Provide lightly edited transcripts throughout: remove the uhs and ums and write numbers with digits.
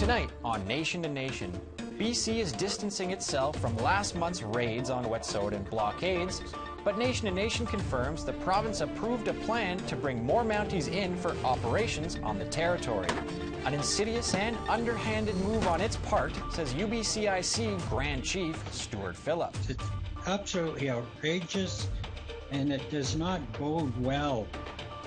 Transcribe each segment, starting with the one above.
Tonight on Nation to Nation, BC is distancing itself from last month's raids on Wet'suwet'en blockades, but Nation to Nation confirms the province approved a plan to bring more Mounties in for operations on the territory. An insidious and underhanded move on its part, says UBCIC Grand Chief Stuart Phillip. It's absolutely outrageous, and it does not bode well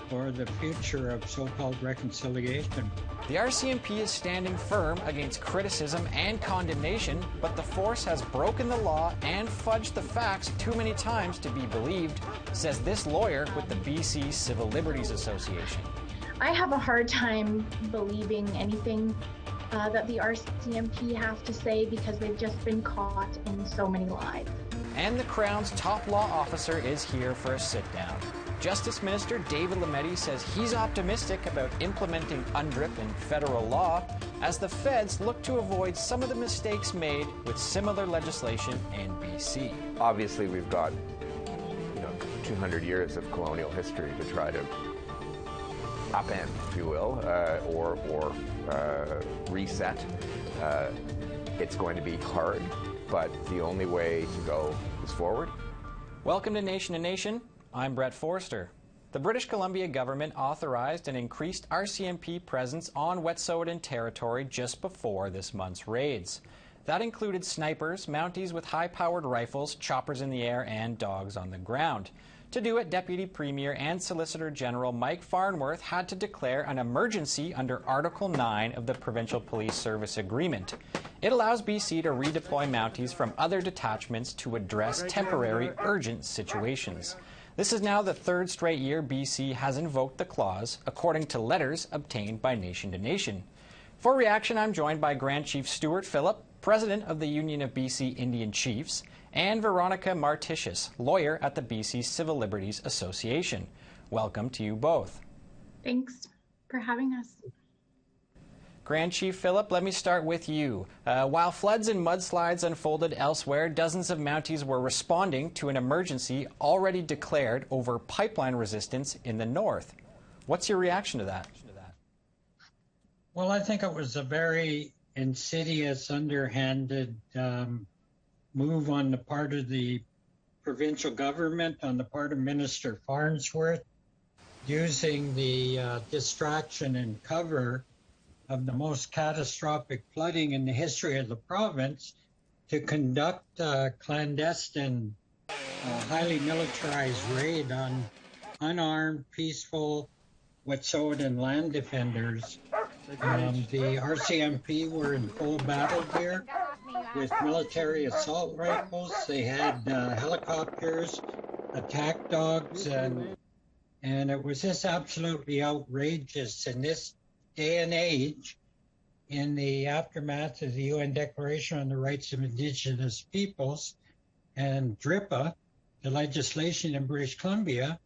for the future of so-called reconciliation. The RCMP is standing firm against criticism and condemnation, but the force has broken the law and fudged the facts too many times to be believed, says this lawyer with the BC Civil Liberties Association. I have a hard time believing anything that the RCMP has to say because they've just been caught in so many lies. And the Crown's top law officer is here for a sit-down. Justice Minister David Lametti says he's optimistic about implementing UNDRIP in federal law as the feds look to avoid some of the mistakes made with similar legislation in BC. Obviously, we've got 200 years of colonial history to try to upend, if you will, or reset. It's going to be hard, but the only way to go is forward. Welcome to Nation to Nation. I'm Brett Forster. The British Columbia government authorized an increased RCMP presence on Wet'suwet'en territory just before this month's raids. That included snipers, Mounties with high-powered rifles, choppers in the air, and dogs on the ground. To do it, Deputy Premier and Solicitor General Mike Farnworth had to declare an emergency under Article 9 of the Provincial Police Service Agreement. It allows BC to redeploy Mounties from other detachments to address temporary, urgent situations. This is now the third straight year BC has invoked the clause, according to letters obtained by Nation to Nation. For reaction, I'm joined by Grand Chief Stuart Phillip, President of the Union of BC Indian Chiefs, and Veronica Martitius, lawyer at the BC Civil Liberties Association. Welcome to you both. Thanks for having us. Grand Chief Phillip, let me start with you. While floods and mudslides unfolded elsewhere, dozens of Mounties were responding to an emergency already declared over pipeline resistance in the north. What's your reaction to that? Well, I think it was a very insidious, underhanded move on the part of the provincial government, on the part of Minister Farnsworth, using the distraction and cover of the most catastrophic flooding in the history of the province to conduct a clandestine, highly militarized raid on unarmed, peaceful Wet'suwet'en land defenders. The RCMP were in full battle gear with military assault rifles. They had helicopters, attack dogs, and it was just absolutely outrageous in this day and age, in the aftermath of the UN Declaration on the Rights of Indigenous Peoples and DRIPA, the legislation in British Columbia,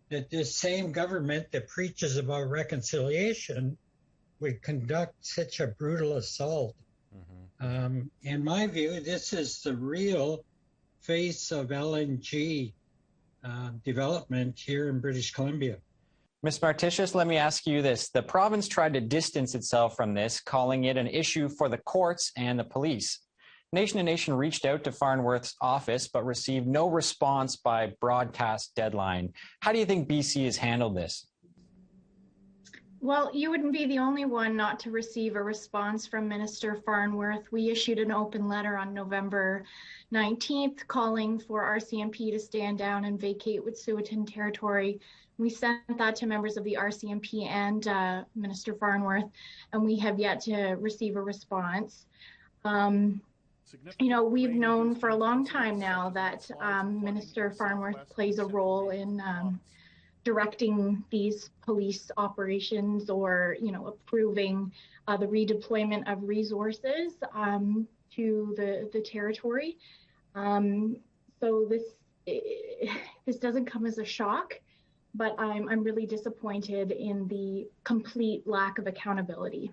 that this same government that preaches about reconciliation would conduct such a brutal assault. In my view, this is the real face of LNG development here in British Columbia. Ms. Martitius, let me ask you this. The province tried to distance itself from this, calling it an issue for the courts and the police. Nation to Nation reached out to Farnworth's office but received no response by broadcast deadline. How do you think BC has handled this? Well, you wouldn't be the only one not to receive a response from Minister Farnworth. We issued an open letter on November 19th calling for RCMP to stand down and vacate Wet'suwet'en territory. We sent that to members of the RCMP and Minister Farnworth, and we have yet to receive a response. We've known for a long time now that Minister Farnworth plays a role in directing these police operations or, approving the redeployment of resources to the territory. So this doesn't come as a shock, but I'm really disappointed in the complete lack of accountability.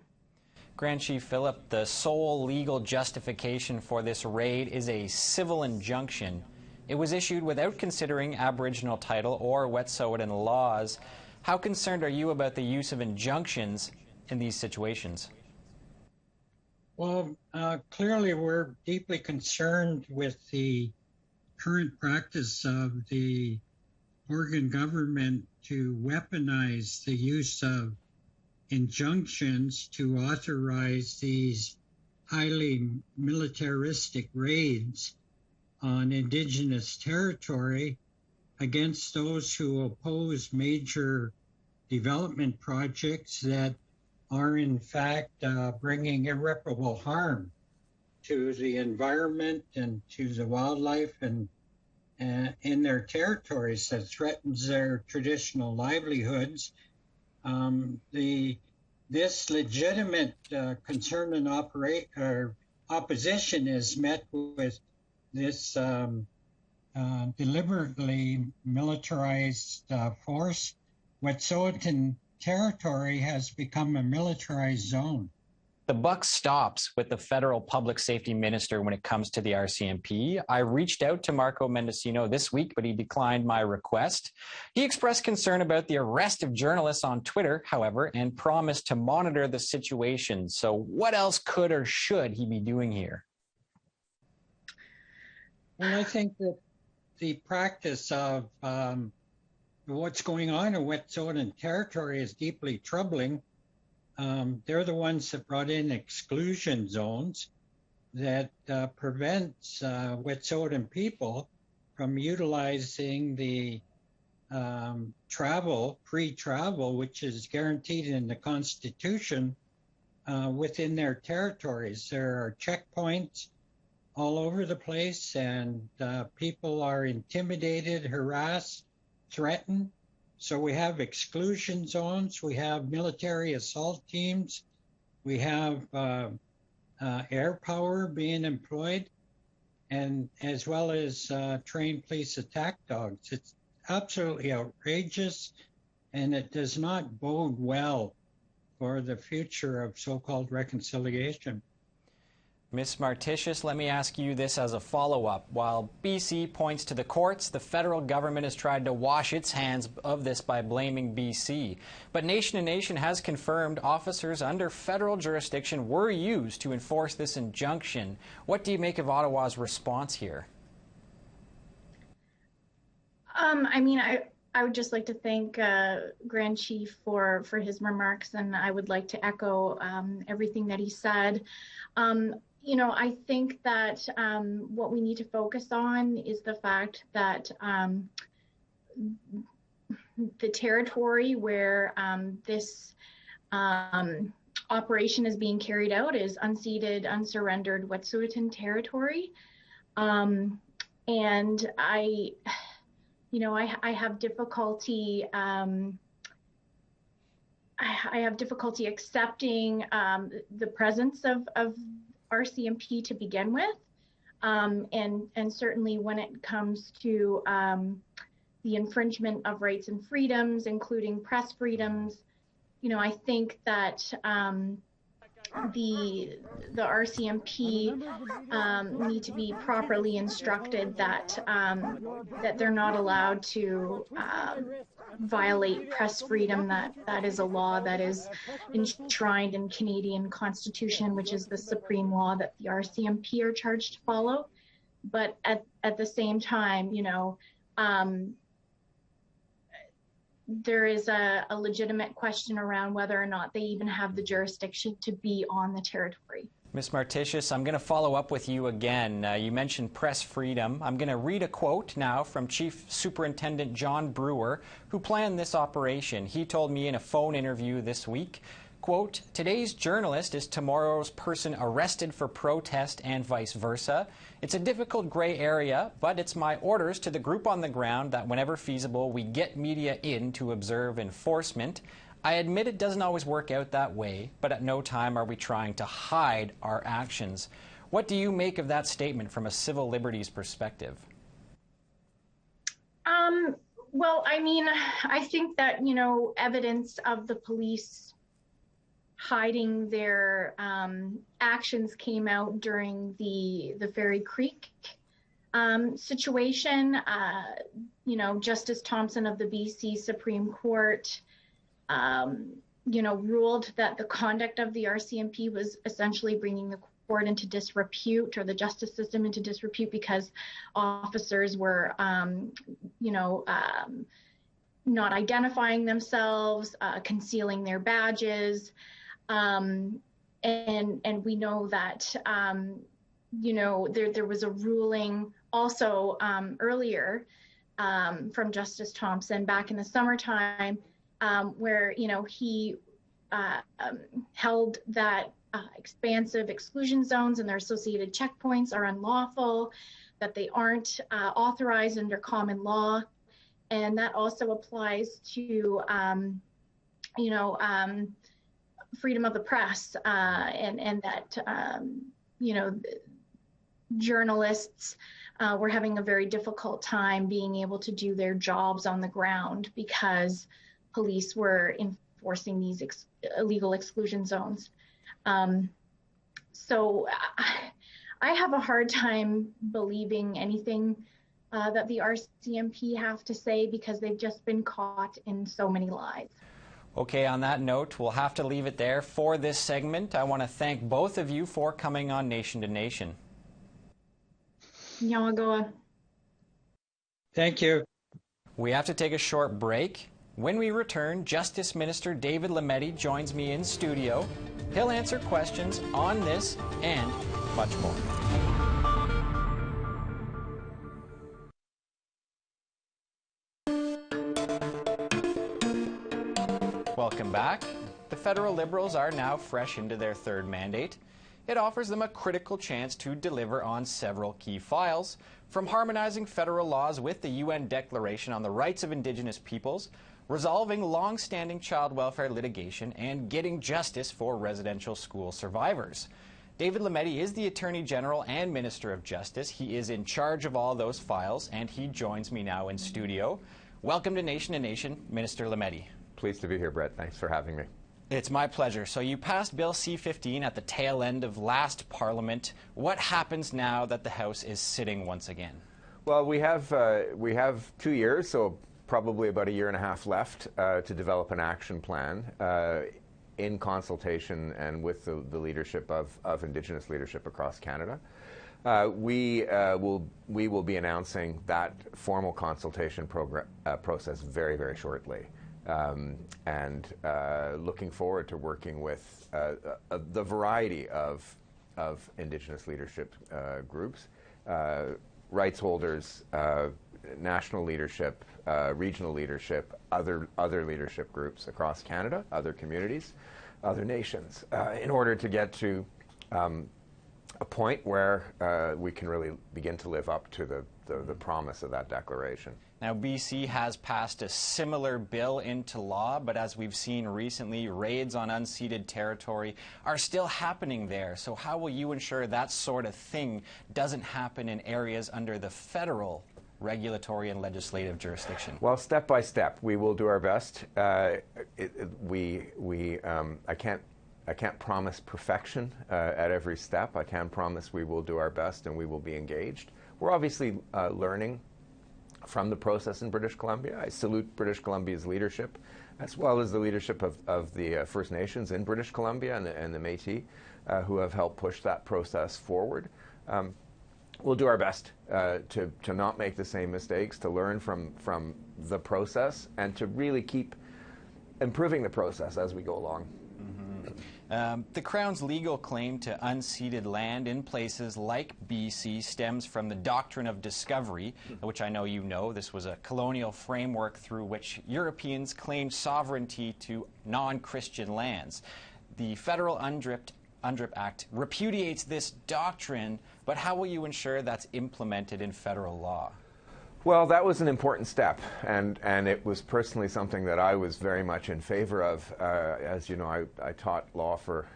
Grand Chief Phillip, the sole legal justification for this raid is a civil injunction. It was issued without considering Aboriginal title or Wet'suwet'en laws. How concerned are you about the use of injunctions in these situations? Well, clearly we're deeply concerned with the current practice of the Oregon government to weaponize the use of injunctions to authorize these highly militaristic raids on Indigenous territory against those who oppose major development projects that are in fact bringing irreparable harm to the environment and to the wildlife and in their territories that threatens their traditional livelihoods. This legitimate concern and opposition is met with this deliberately militarized force. Wet'suwet'en territory has become a militarized zone. The buck stops with the federal public safety minister when it comes to the RCMP. I reached out to Marco Mendocino this week, but he declined my request. He expressed concern about the arrest of journalists on Twitter, however, and promised to monitor the situation. So what else could or should he be doing here? Well, I think that the practice of what's going on in Wet'suwet'en territory is deeply troubling. They're the ones that brought in exclusion zones that prevents Wet'suwet'en people from utilizing the free travel, which is guaranteed in the Constitution within their territories. There are checkpoints all over the place, and people are intimidated, harassed, threatened. So we have exclusion zones, we have military assault teams, we have air power being employed, and as well as trained police attack dogs. It's absolutely outrageous, and it does not bode well for the future of so-called reconciliation. Ms. Martitius, let me ask you this as a follow-up. While BC points to the courts, the federal government has tried to wash its hands of this by blaming BC. But Nation to Nation has confirmed officers under federal jurisdiction were used to enforce this injunction. What do you make of Ottawa's response here? I would just like to thank Grand Chief for his remarks, and I would like to echo everything that he said. I think that what we need to focus on is the fact that the territory where this operation is being carried out is unceded, unsurrendered Wet'suwet'en territory. And I have difficulty accepting the presence of RCMP to begin with, and certainly when it comes to the infringement of rights and freedoms, including press freedoms. I think that the RCMP need to be properly instructed that that they're not allowed to violate press freedom. That is a law that is enshrined in Canadian Constitution, which is the supreme law that the RCMP are charged to follow. But at the same time, there is a legitimate question around whether or not they even have the jurisdiction to be on the territory. Ms. Martitius, I'm going to follow up with you again. You mentioned press freedom. I'm going to read a quote now from Chief Superintendent John Brewer, who planned this operation. He told me in a phone interview this week, quote, "Today's journalist is tomorrow's person arrested for protest and vice versa. It's a difficult gray area, but it's my orders to the group on the ground that whenever feasible, we get media in to observe enforcement. I admit it doesn't always work out that way, but at no time are we trying to hide our actions." What do you make of that statement from a civil liberties perspective? Well, I think that, evidence of the police hiding their actions came out during the Fairy Creek situation. Justice Thompson of the BC Supreme Court, ruled that the conduct of the RCMP was essentially bringing the court into disrepute, or the justice system into disrepute, because officers were, not identifying themselves, concealing their badges. And we know that, there was a ruling also earlier from Justice Thompson back in the summertime, where, he held that expansive exclusion zones and their associated checkpoints are unlawful, that they aren't authorized under common law. And that also applies to, freedom of the press, and that, journalists were having a very difficult time being able to do their jobs on the ground because police were enforcing these illegal exclusion zones. So I have a hard time believing anything that the RCMP have to say, because they've just been caught in so many lies. Okay, on that note, we'll have to leave it there for this segment. I want to thank both of you for coming on Nation to Nation. Nyagawa. Thank you. We have to take a short break. When we return, Justice Minister David Lametti joins me in studio. He'll answer questions on this and much more. Welcome back. The federal Liberals are now fresh into their third mandate. It offers them a critical chance to deliver on several key files, from harmonizing federal laws with the UN Declaration on the Rights of Indigenous Peoples, resolving long-standing child welfare litigation, and getting justice for residential school survivors. David Lametti is the Attorney General and Minister of Justice. He is in charge of all those files, and he joins me now in studio. Welcome to Nation, Minister Lametti. Pleased to be here, Brett. Thanks for having me. It's my pleasure. So you passed Bill C-15 at the tail end of last Parliament. What happens now that the House is sitting once again? Well, we have 2 years, so probably about a year and a half left to develop an action plan in consultation and with the leadership of Indigenous leadership across Canada. We will be announcing that formal consultation process very, very shortly. And looking forward to working with the variety of Indigenous leadership groups, rights holders, national leadership, regional leadership, other leadership groups across Canada, other communities, other nations, in order to get to a point where we can really begin to live up to the promise of that declaration. Now, BC has passed a similar bill into law, but as we've seen recently, raids on unceded territory are still happening there. So how will you ensure that sort of thing doesn't happen in areas under the federal regulatory and legislative jurisdiction? Well, step by step, we will do our best. I can't promise perfection at every step. I can promise we will do our best and we will be engaged. We're obviously learning from the process in British Columbia. I salute British Columbia's leadership, as well as the leadership of the First Nations in British Columbia and the Métis, who have helped push that process forward. We'll do our best to not make the same mistakes, to learn from the process, and to really keep improving the process as we go along. The Crown's legal claim to unceded land in places like BC stems from the doctrine of discovery, which I know you know. This was a colonial framework through which Europeans claimed sovereignty to non-Christian lands. The federal UNDRIP Act repudiates this doctrine, but how will you ensure that's implemented in federal law? Well, that was an important step, and it was personally something that I was very much in favor of. As you know, I taught law for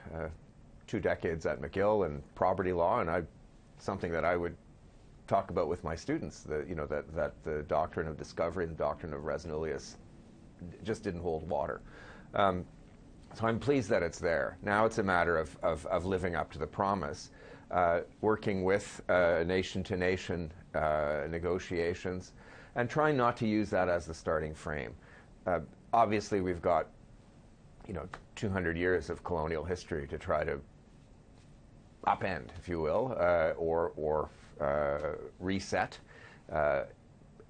2 decades at McGill and property law, and something that I would talk about with my students, that the doctrine of discovery, the doctrine of res nullius, just didn't hold water. So I'm pleased that it's there. Now it's a matter of living up to the promise, working with nation-to-nation negotiations, and trying not to use that as the starting frame. Obviously, we've got 200 years of colonial history to try to upend, if you will, or reset.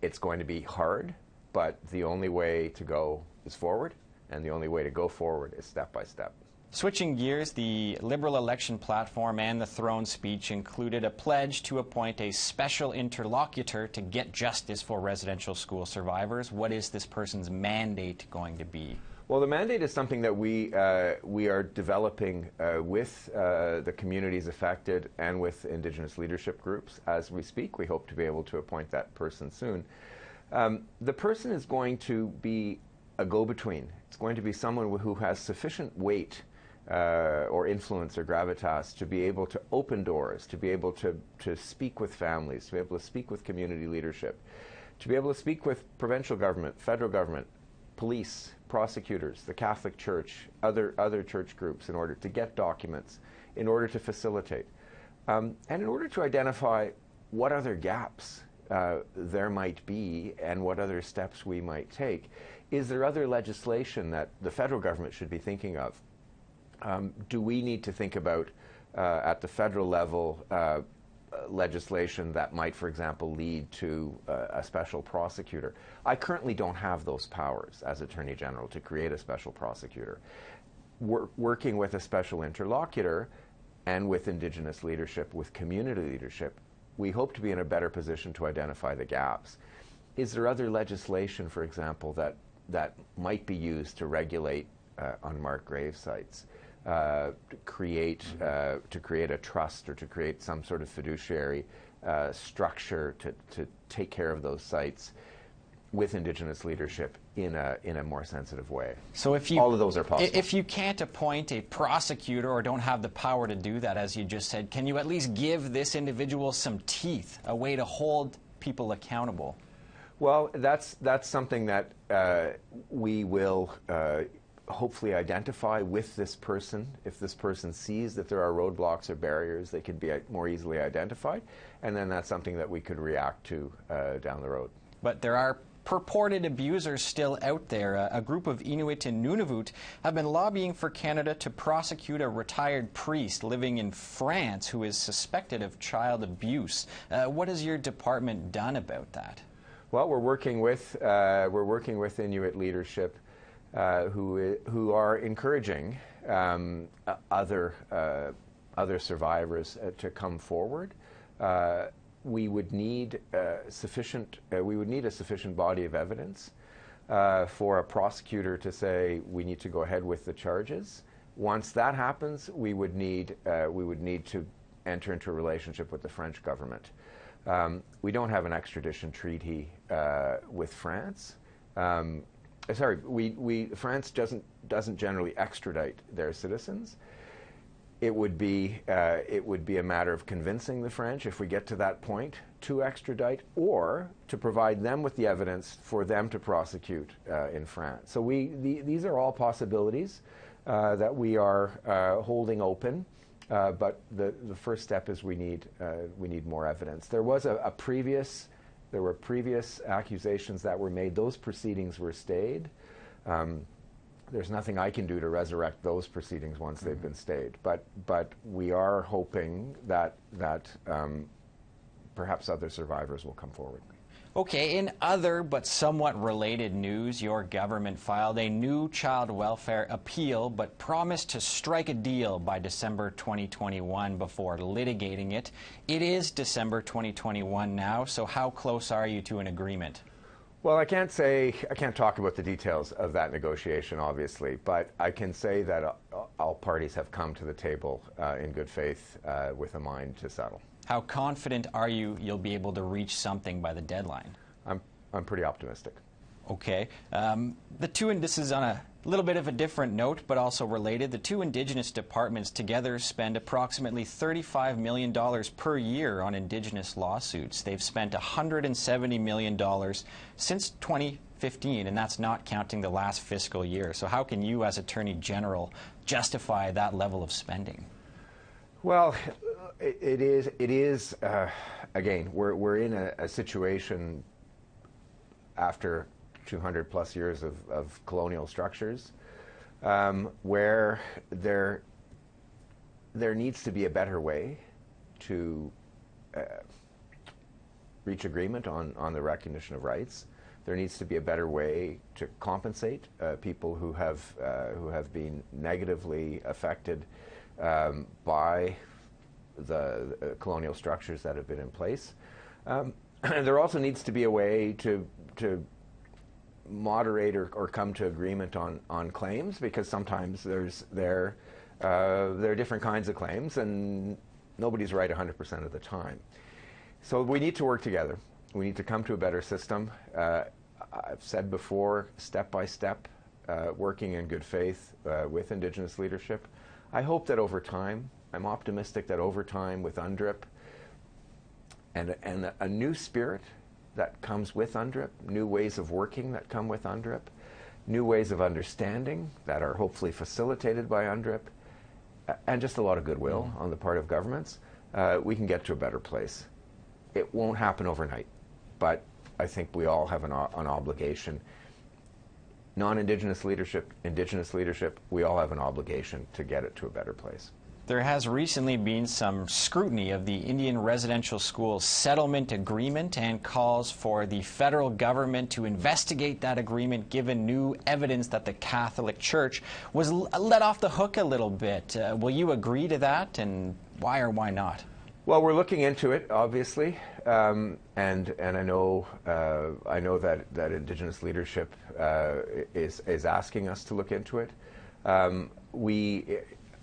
It's going to be hard, but the only way to go is forward, and the only way to go forward is step by step. Switching gears, the Liberal election platform and the throne speech included a pledge to appoint a special interlocutor to get justice for residential school survivors. What is this person's mandate going to be? Well, the mandate is something that we are developing with the communities affected and with Indigenous leadership groups as we speak. We hope to be able to appoint that person soon. The person is going to be a go-between. It's going to be someone who has sufficient weight or influence or gravitas to be able to open doors, to be able to speak with families, to be able to speak with community leadership, to be able to speak with provincial government, federal government, police, prosecutors, the Catholic Church, other church groups, in order to get documents, in order to facilitate, and in order to identify what other gaps there might be and what other steps we might take. Is there other legislation that the federal government should be thinking of? Do we need to think about, at the federal level, legislation that might, for example, lead to a special prosecutor? I currently don't have those powers as Attorney General to create a special prosecutor. Working with a special interlocutor and with Indigenous leadership, with community leadership, we hope to be in a better position to identify the gaps. Is there other legislation, for example, that might be used to regulate unmarked grave sites? To create a trust or to create some sort of fiduciary structure to take care of those sites with Indigenous leadership in a more sensitive way. So if all of those are possible. If you can't appoint a prosecutor or don't have the power to do that, as you just said, can you at least give this individual some teeth, a way to hold people accountable? Well, that's something that we will hopefully identify with this person. If this person sees that there are roadblocks or barriers, they could be more easily identified, and then that's something that we could react to down the road. But there are purported abusers still out there. A group of Inuit in Nunavut have been lobbying for Canada to prosecute a retired priest living in France who is suspected of child abuse. What has your department done about that? Well, we're working with Inuit leadership who are encouraging other survivors to come forward. We would need a sufficient body of evidence for a prosecutor to say we need to go ahead with the charges. Once that happens, we would need to enter into a relationship with the French government. We don't have an extradition treaty with France. France doesn't generally extradite their citizens. It would be a matter of convincing the French, if we get to that point, to extradite or to provide them with the evidence for them to prosecute in France. So these are all possibilities that we are holding open. But the first step is we need more evidence. There was there were previous accusations that were made. Those proceedings were stayed. There's nothing I can do to resurrect those proceedings once they've been stayed. But we are hoping that perhaps other survivors will come forward. Okay, in other but somewhat related news, your government filed a new child welfare appeal but promised to strike a deal by December 2021 before litigating it. It is December 2021 now, so how close are you to an agreement? Well, I can't talk about the details of that negotiation, obviously, but I can say that all parties have come to the table in good faith with a mind to settle. How confident are you you'll be able to reach something by the deadline? I'm pretty optimistic. Okay. This is on a little bit of a different note, but also related. The two Indigenous departments together spend approximately $35 million per year on Indigenous lawsuits. They've spent $170 million since 2015, and that's not counting the last fiscal year. So how can you, as Attorney General, justify that level of spending? Well, it is again, we're in a situation after 200 plus years of colonial structures where there there needs to be a better way to reach agreement on the recognition of rights. There needs to be a better way to compensate people who have been negatively affected by the colonial structures that have been in place. There also needs to be a way to moderate or come to agreement on claims, because sometimes there are different kinds of claims and nobody's right 100% of the time. So we need to work together. We need to come to a better system. I've said before, step by step, working in good faith with Indigenous leadership. I hope that over time, I'm optimistic that over time with UNDRIP and a new spirit that comes with UNDRIP, new ways of working that come with UNDRIP, new ways of understanding that are hopefully facilitated by UNDRIP, and just a lot of goodwill on the part of governments, we can get to a better place. It won't happen overnight, but I think we all have an obligation. Non-Indigenous leadership, Indigenous leadership, we all have an obligation to get it to a better place. There has recently been some scrutiny of the Indian Residential School Settlement Agreement and calls for the federal government to investigate that agreement, given new evidence that the Catholic Church was let off the hook a little bit. Will you agree to that, and why or why not? Well, we're looking into it, obviously, and I know that Indigenous leadership is asking us to look into it.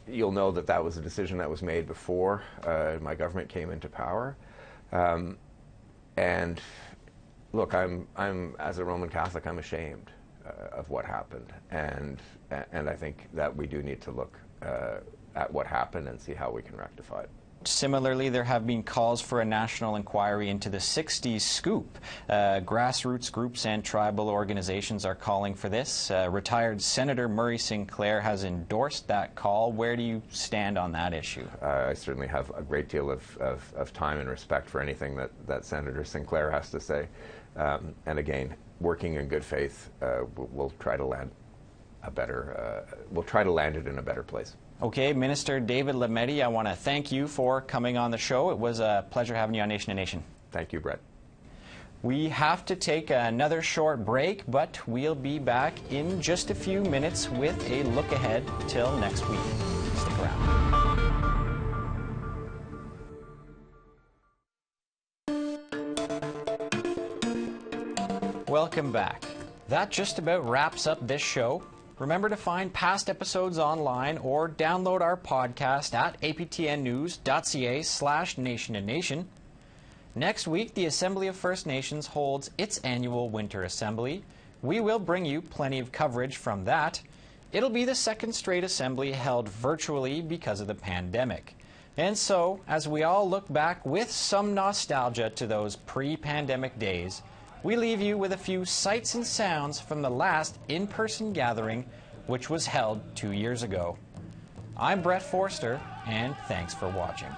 You'll know that was a decision that was made before my government came into power, and look, I'm as a Roman Catholic, I'm ashamed of what happened, and I think that we do need to look at what happened and see how we can rectify it. Similarly, there have been calls for a national inquiry into the 60s scoop. Grassroots groups and tribal organizations are calling for this. Retired Senator Murray Sinclair has endorsed that call. Where do you stand on that issue? I certainly have a great deal of time and respect for anything that Senator Sinclair has to say. And again, working in good faith, we'll try to land it in a better place. Okay, Minister David Lametti, I want to thank you for coming on the show. It was a pleasure having you on Nation to Nation. Thank you, Brett. We have to take another short break, but we'll be back in just a few minutes with a look ahead till next week. Stick around. Welcome back. That just about wraps up this show. Remember to find past episodes online or download our podcast at aptnnews.ca/nation-to-nation. Next week, the Assembly of First Nations holds its annual Winter Assembly. We will bring you plenty of coverage from that. It'll be the second straight assembly held virtually because of the pandemic. And so, as we all look back with some nostalgia to those pre-pandemic days, we leave you with a few sights and sounds from the last in-person gathering, which was held 2 years ago. I'm Brett Forster, and thanks for watching.